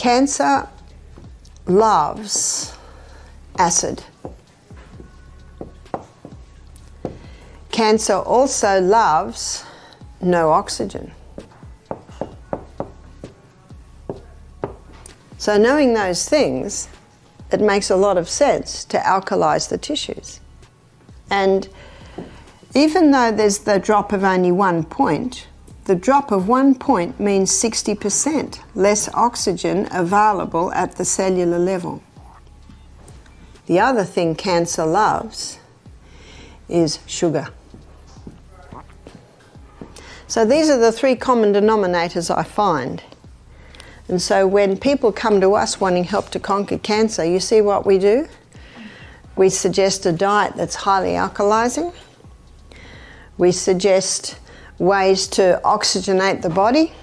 Cancer loves acid. Cancer also loves no oxygen. So knowing those things, it makes a lot of sense to alkalize the tissues. And even though there's the drop of only 1 point, the drop of 1 point means 60% less oxygen available at the cellular level. The other thing cancer loves is sugar. So these are the 3 common denominators I find. And so when people come to us wanting help to conquer cancer, you see what we do? We suggest a diet that's highly alkalizing. We suggest ways to oxygenate the body.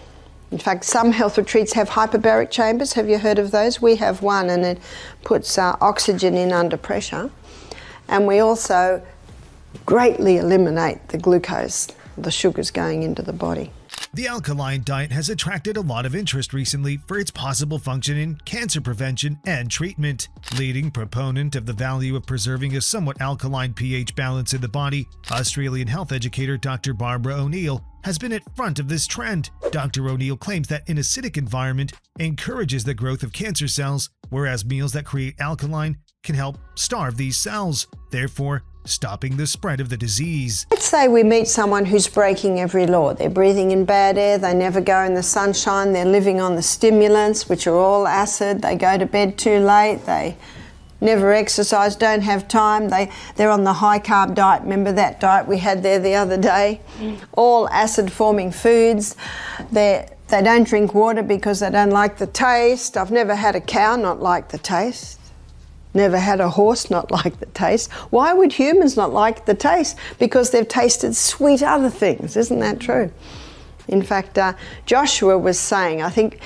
In fact, some health retreats have hyperbaric chambers. Have you heard of those? We have one, and it puts oxygen in under pressure. And we also greatly eliminate the glucose, the sugars going into the body. The alkaline diet has attracted a lot of interest recently for its possible function in cancer prevention and treatment. Leading proponent of the value of preserving a somewhat alkaline pH balance in the body, Australian health educator Dr. Barbara O'Neill has been at front of this trend. Dr. O'Neill claims that an acidic environment encourages the growth of cancer cells, whereas meals that create alkaline can help starve these cells, therefore stopping the spread of the disease. Let's say we meet someone who's breaking every law. They're breathing in bad air, they never go in the sunshine, they're living on the stimulants, which are all acid, they go to bed too late, they never exercise, don't have time, they're on the high carb diet. Remember that diet we had there the other day? All acid forming foods. They don't drink water because they don't like the taste. I've never had a cow not like the taste. Never had a horse not like the taste. Why would humans not like the taste? Because they've tasted sweet other things. Isn't that true? In fact, Joshua was saying, I think,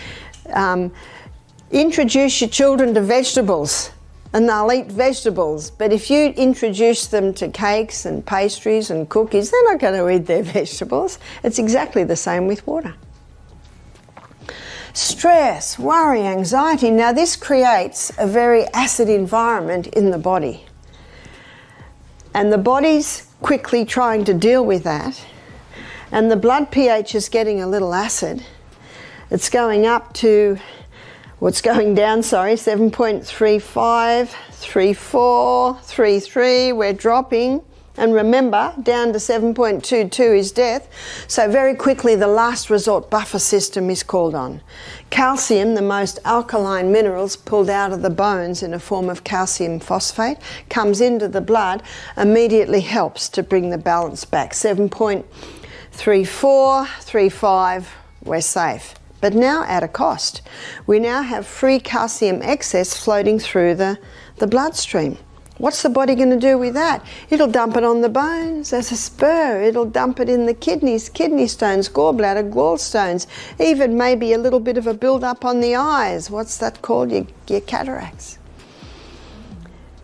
introduce your children to vegetables and they'll eat vegetables. But if you introduce them to cakes and pastries and cookies, they're not going to eat their vegetables. It's exactly the same with water. Stress, worry, anxiety. Now this creates a very acid environment in the body. And the body's quickly trying to deal with that. And the blood pH is getting a little acid. It's going up to, well, it's going down, 7.35, 34, 33, we're dropping. And remember, down to 7.22 is death. So very quickly, the last resort buffer system is called on. Calcium, the most alkaline minerals pulled out of the bones in a form of calcium phosphate, comes into the blood, immediately helps to bring the balance back. 7.34, 35, we're safe. But now at a cost. We now have free calcium excess floating through the bloodstream. What's the body going to do with that? It'll dump it on the bones as a spur. It'll dump it in the kidneys, kidney stones, gallbladder, gallstones, even maybe a little bit of a build-up on the eyes. What's that called? Your cataracts.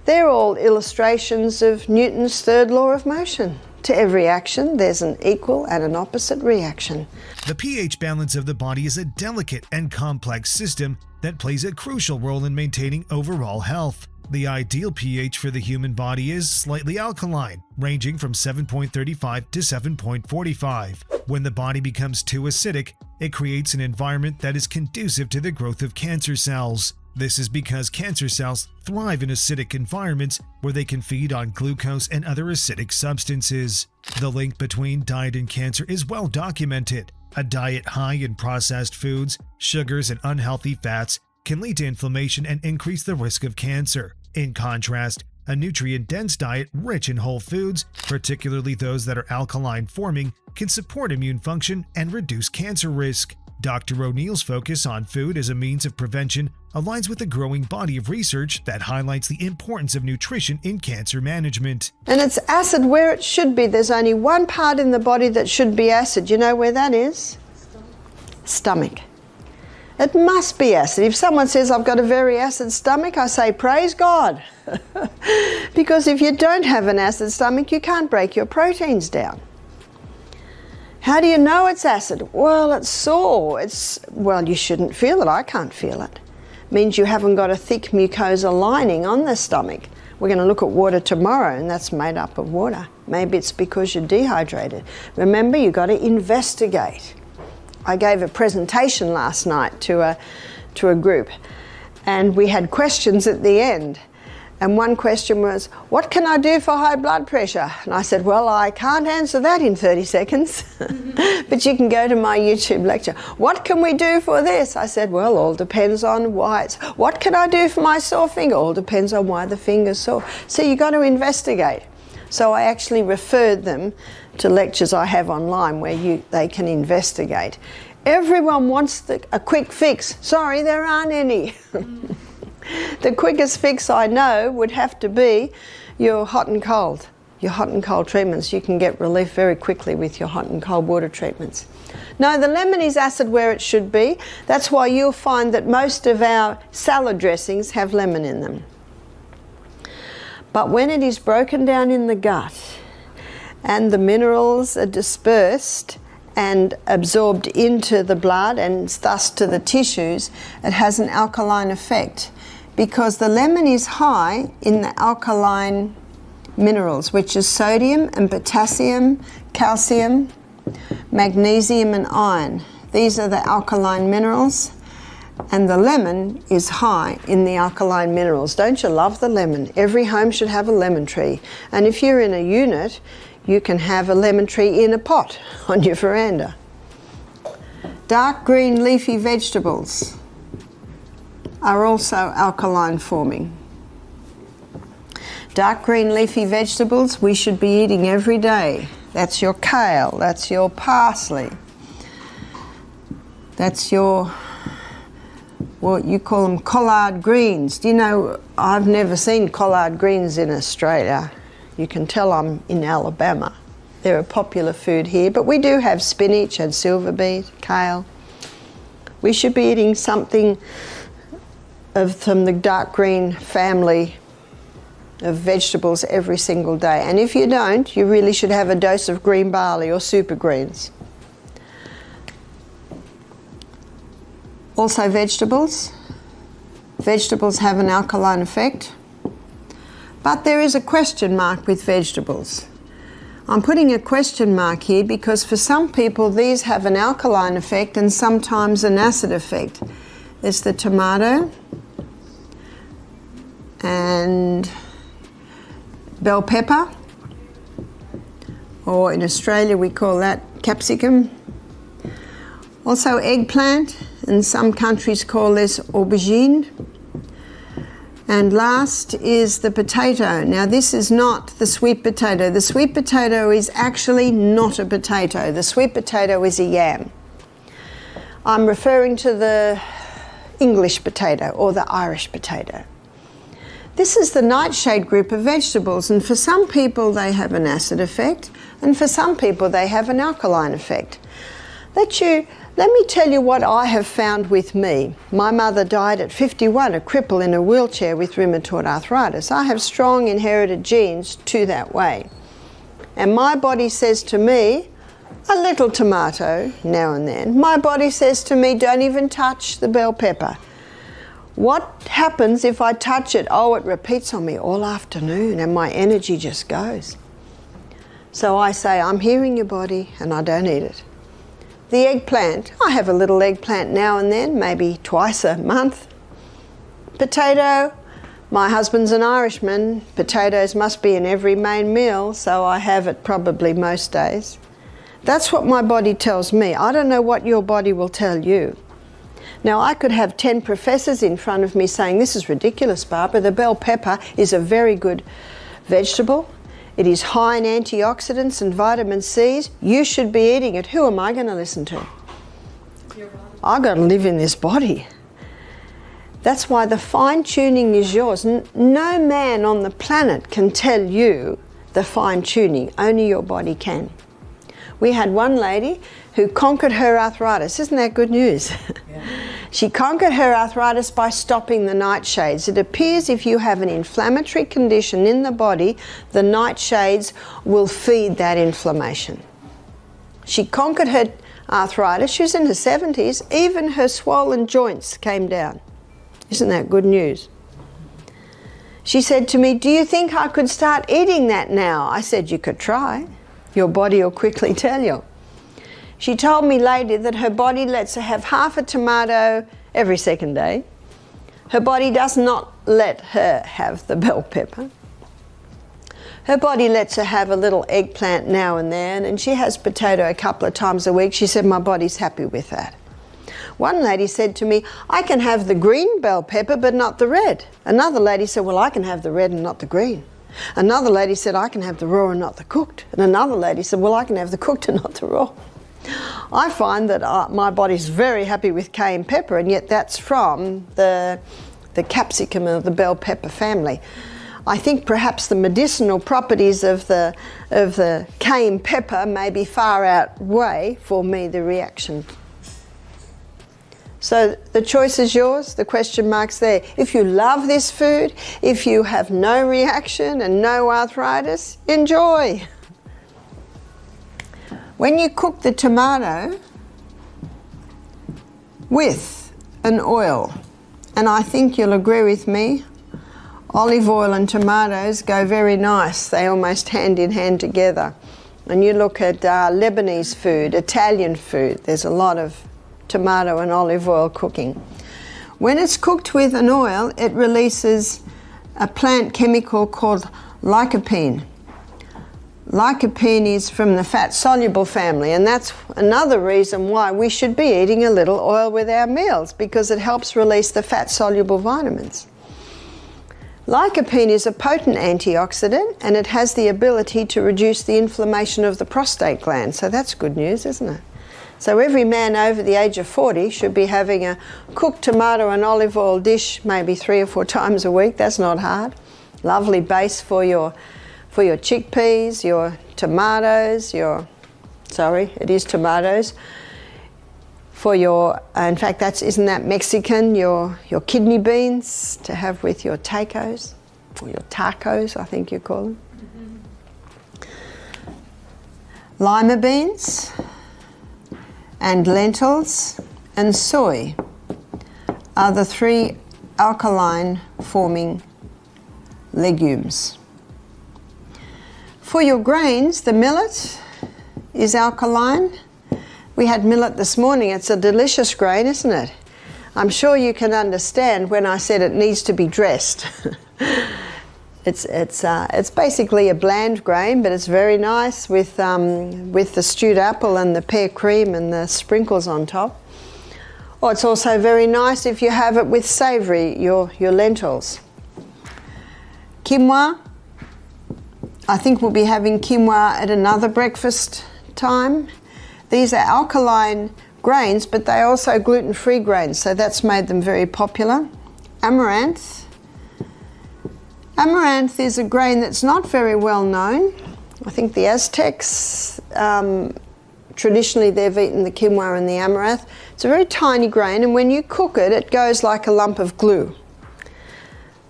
They're all illustrations of Newton's third law of motion. To every action, there's an equal and an opposite reaction. The pH balance of the body is a delicate and complex system that plays a crucial role in maintaining overall health. The ideal pH for the human body is slightly alkaline, ranging from 7.35 to 7.45. When the body becomes too acidic, it creates an environment that is conducive to the growth of cancer cells. This is because cancer cells thrive in acidic environments where they can feed on glucose and other acidic substances. The link between diet and cancer is well documented. A diet high in processed foods, sugars, and unhealthy fats can lead to inflammation and increase the risk of cancer. In contrast, a nutrient-dense diet rich in whole foods, particularly those that are alkaline-forming, can support immune function and reduce cancer risk. Dr. O'Neill's focus on food as a means of prevention aligns with a growing body of research that highlights the importance of nutrition in cancer management. And it's acid where it should be. There's only one part in the body that should be acid. You know where that is? Stomach. It must be acid. If someone says, I've got a very acid stomach, I say, praise God. Because if you don't have an acid stomach, you can't break your proteins down. How do you know it's acid? Well, it's sore. Well, you shouldn't feel it. I can't feel it. means you haven't got a thick mucosa lining on the stomach. We're going to look at water tomorrow, and that's made up of water. Maybe it's because you're dehydrated. Remember, you've got to investigate. I gave a presentation last night to a group, and we had questions at the end. And one question was, what can I do for high blood pressure? And I said, well, I can't answer that in 30 seconds, but you can go to my YouTube lecture. What can we do for this? I said, well, all depends on why it's... What can I do for my sore finger? All depends on why the finger's sore. So you've got to investigate. So I actually referred them to lectures I have online where they can investigate. Everyone wants a quick fix. Sorry, there aren't any. The quickest fix I know would have to be your hot and cold. Your hot and cold treatments. You can get relief very quickly with your hot and cold water treatments. No, the lemon is acid where it should be. That's why you'll find that most of our salad dressings have lemon in them. But when it is broken down in the gut and the minerals are dispersed and absorbed into the blood and thus to the tissues, it has an alkaline effect. Because the lemon is high in the alkaline minerals, which is sodium and potassium, calcium, magnesium and iron. These are the alkaline minerals, and the lemon is high in the alkaline minerals. Don't you love the lemon? Every home should have a lemon tree. And if you're in a unit, you can have a lemon tree in a pot on your veranda. Dark green leafy vegetables are also alkaline forming. Dark green leafy vegetables we should be eating every day. That's your kale, that's your parsley, that's your, what you call them, collard greens. Do you know, I've never seen collard greens in Australia. You can tell I'm in Alabama. They're a popular food here, but we do have spinach and silver beet, kale. We should be eating something from the dark green family of vegetables every single day. And if you don't, you really should have a dose of green barley or super greens. Also vegetables. Vegetables have an alkaline effect. But there is a question mark with vegetables. I'm putting a question mark here because for some people these have an alkaline effect and sometimes an acid effect. There's the tomato and bell pepper, or in Australia we call that capsicum. Also eggplant, and some countries call this aubergine. And last is the potato. Now this is not the sweet potato. The sweet potato is actually not a potato. The sweet potato is a yam. I'm referring to the English potato or the Irish potato. This is the nightshade group of vegetables, and for some people they have an acid effect, and for some people they have an alkaline effect. Let me tell you what I have found with me. My mother died at 51, a cripple in a wheelchair with rheumatoid arthritis. I have strong inherited genes to that way. And my body says to me, a little tomato now and then. My body says to me, don't even touch the bell pepper. What happens if I touch it? Oh, it repeats on me all afternoon and my energy just goes. So I say, I'm hearing your body and I don't eat it. The eggplant, I have a little eggplant now and then, maybe twice a month. Potato, my husband's an Irishman. Potatoes must be in every main meal, so I have it probably most days. That's what my body tells me. I don't know what your body will tell you. Now, I could have 10 professors in front of me saying, this is ridiculous, Barbara. The bell pepper is a very good vegetable. It is high in antioxidants and vitamin C's. You should be eating it. Who am I going to listen to? I've got to live in this body. That's why the fine-tuning is yours. No man on the planet can tell you the fine-tuning. Only your body can. We had one lady who conquered her arthritis. Isn't that good news? Yeah. She conquered her arthritis by stopping the nightshades. It appears if you have an inflammatory condition in the body, the nightshades will feed that inflammation. She conquered her arthritis. She was in her 70s. Even her swollen joints came down. Isn't that good news? She said to me, "Do you think I could start eating that now?" I said, "You could try. Your body will quickly tell you." She told me later that her body lets her have half a tomato every second day. Her body does not let her have the bell pepper. Her body lets her have a little eggplant now and then, and she has potato a couple of times a week. She said, "My body's happy with that." One lady said to me, "I can have the green bell pepper but not the red." Another lady said, "Well, I can have the red and not the green." Another lady said, "I can have the raw and not the cooked." And another lady said, "Well, I can have the cooked and not the raw." I find that my body's very happy with cayenne pepper, and yet that's from the capsicum of the bell pepper family. I think perhaps the medicinal properties of the cayenne pepper maybe far outweigh for me the reaction. So the choice is yours, the question mark's there. If you love this food, if you have no reaction and no arthritis, enjoy. When you cook the tomato with an oil, and I think you'll agree with me, olive oil and tomatoes go very nice. They almost hand in hand together. And you look at Lebanese food, Italian food, there's a lot of tomato and olive oil cooking. When it's cooked with an oil, it releases a plant chemical called lycopene. Lycopene is from the fat-soluble family, and that's another reason why we should be eating a little oil with our meals, because it helps release the fat-soluble vitamins. Lycopene is a potent antioxidant, and it has the ability to reduce the inflammation of the prostate gland, so that's good news, isn't it? So every man over the age of 40 should be having a cooked tomato and olive oil dish maybe 3 or 4 times a week. That's not hard. Lovely base for your chickpeas, your tomatoes, it is tomatoes. For your, in fact, isn't that Mexican? Your kidney beans to have with your tacos, or your tacos, I think you call them. Lima beans and lentils and soy are the 3 alkaline forming legumes. For your grains, the millet is alkaline. We had millet this morning. It's a delicious grain, isn't it? I'm sure you can understand when I said it needs to be dressed. It's basically a bland grain, but it's very nice with the stewed apple and the pear cream and the sprinkles on top. Or it's also very nice if you have it with savoury, your lentils. Quinoa. I think we'll be having quinoa at another breakfast time. These are alkaline grains, but they're also gluten-free grains, so that's made them very popular. Amaranth. Amaranth is a grain that's not very well known. I think the Aztecs, traditionally they've eaten the quinoa and the amaranth. It's a very tiny grain, and when you cook it, it goes like a lump of glue.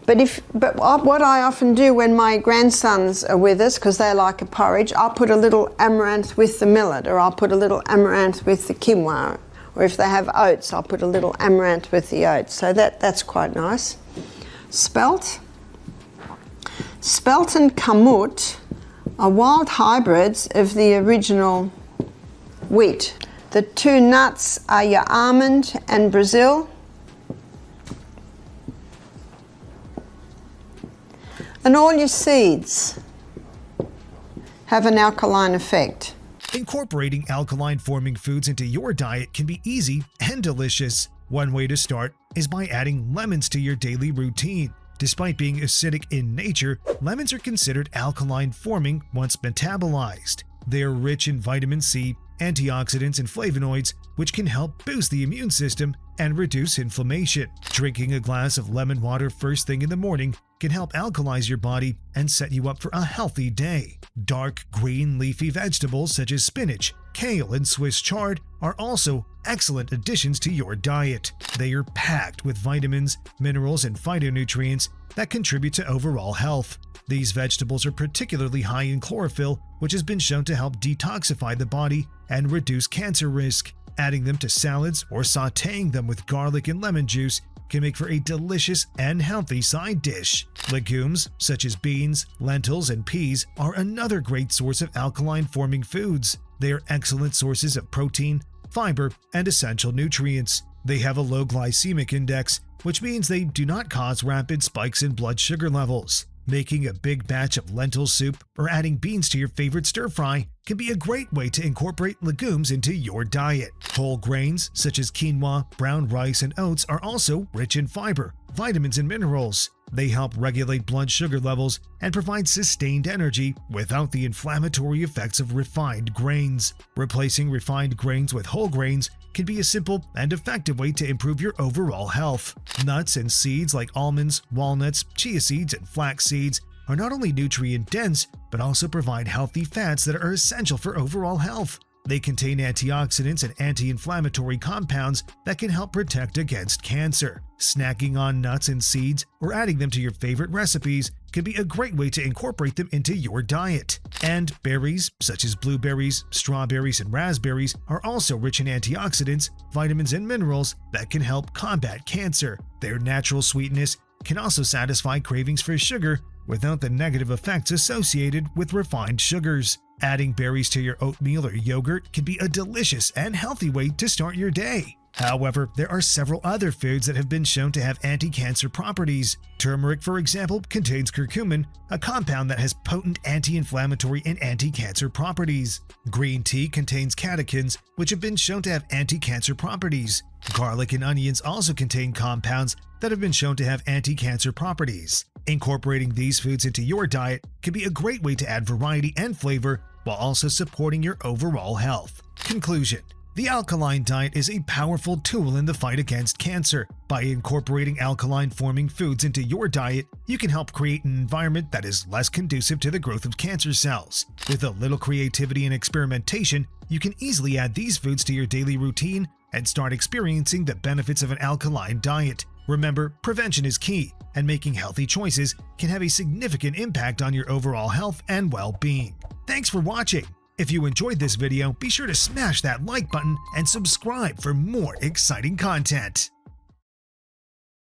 But what I often do when my grandsons are with us, because they like a porridge, I'll put a little amaranth with the millet, or I'll put a little amaranth with the quinoa, or if they have oats, I'll put a little amaranth with the oats. So that's quite nice. Spelt. Spelt and kamut are wild hybrids of the original wheat. The 2 nuts are your almond and Brazil. And all your seeds have an alkaline effect. Incorporating alkaline-forming foods into your diet can be easy and delicious. One way to start is by adding lemons to your daily routine. Despite being acidic in nature, lemons are considered alkaline-forming once metabolized. They are rich in vitamin C, antioxidants, and flavonoids, which can help boost the immune system and reduce inflammation. Drinking a glass of lemon water first thing in the morning can help alkalize your body and set you up for a healthy day. Dark green leafy vegetables such as spinach, kale, and Swiss chard are also excellent additions to your diet. They are packed with vitamins, minerals, and phytonutrients that contribute to overall health. These vegetables are particularly high in chlorophyll, which has been shown to help detoxify the body and reduce cancer risk. Adding them to salads or sautéing them with garlic and lemon juice can make for a delicious and healthy side dish. Legumes, such as beans, lentils, and peas, are another great source of alkaline-forming foods. They are excellent sources of protein, fiber, and essential nutrients. They have a low glycemic index, which means they do not cause rapid spikes in blood sugar levels. Making a big batch of lentil soup or adding beans to your favorite stir-fry can be a great way to incorporate legumes into your diet. Whole grains, such as quinoa, brown rice, and oats, are also rich in fiber, vitamins, and minerals. They help regulate blood sugar levels and provide sustained energy without the inflammatory effects of refined grains. Replacing refined grains with whole grains can be a simple and effective way to improve your overall health. Nuts and seeds like almonds, walnuts, chia seeds, and flax seeds are not only nutrient-dense, but also provide healthy fats that are essential for overall health. They contain antioxidants and anti-inflammatory compounds that can help protect against cancer. Snacking on nuts and seeds or adding them to your favorite recipes can be a great way to incorporate them into your diet. And berries, such as blueberries, strawberries, and raspberries, are also rich in antioxidants, vitamins, and minerals that can help combat cancer. Their natural sweetness can also satisfy cravings for sugar without the negative effects associated with refined sugars. Adding berries to your oatmeal or yogurt can be a delicious and healthy way to start your day. However, there are several other foods that have been shown to have anti-cancer properties. Turmeric, for example, contains curcumin, a compound that has potent anti-inflammatory and anti-cancer properties. Green tea contains catechins, which have been shown to have anti-cancer properties. Garlic and onions also contain compounds that have been shown to have anti-cancer properties. Incorporating these foods into your diet can be a great way to add variety and flavor while also supporting your overall health. Conclusion: the alkaline diet is a powerful tool in the fight against cancer. By incorporating alkaline-forming foods into your diet, you can help create an environment that is less conducive to the growth of cancer cells. With a little creativity and experimentation, you can easily add these foods to your daily routine and start experiencing the benefits of an alkaline diet. Remember, prevention is key, and making healthy choices can have a significant impact on your overall health and well-being. Thanks for watching. If you enjoyed this video, be sure to smash that like button and subscribe for more exciting content.